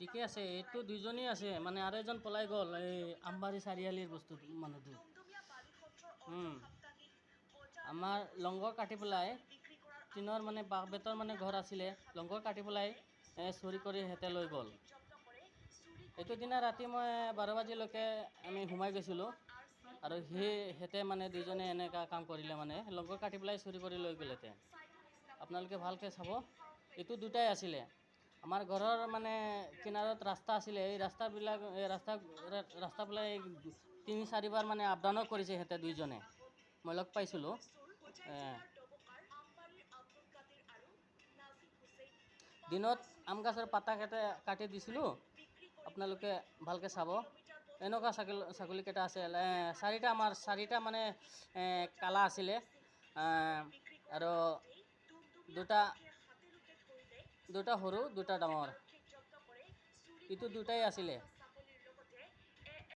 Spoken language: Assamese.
ঠিকে আছে, এইটো দুইজনেই আছে মানে আৰু এজন পলাই গ'ল এই আমবাৰী চাৰিআলিৰ বস্তু মানুহটো। আমাৰ লংগৰ কাটি পেলাই টিনৰ মানে বাঁহ বেতৰ মানে ঘৰ আছিলে, লংগৰ কাটি পেলাই চুৰি কৰি সিহঁতে লৈ গ'ল। এইটো দিনা ৰাতি মই 12 বাজিলৈকে আমি সোমাই গৈছিলোঁ আৰু সিহঁতে মানে দুইজনে এনেকুৱা কাম কৰিলে মানে লংগৰ কাটি পেলাই চুৰি কৰি লৈ গ'লেতে। আপোনালোকে ভালকৈ চাব, এইটো দুটাই আছিলে। আমাৰ ঘৰৰ মানে কিনাৰত ৰাস্তা আছিলে, এই ৰাস্তাবিলাক 3-4 বাৰ মানে আপ ডাউনো কৰিছে সিহঁতে দুইজনে, মই লগ পাইছিলোঁ। দিনত আম গছৰ পাতা কাটি দিছিলোঁ, আপোনালোকে ভালকৈ চাব। এনেকুৱা ছাগলীকেইটা আছে, চাৰিটা মানে কালা আছিলে আৰু দুটা সৰু দুটা ডাঙৰ, এইটো দুটাই আছিলে।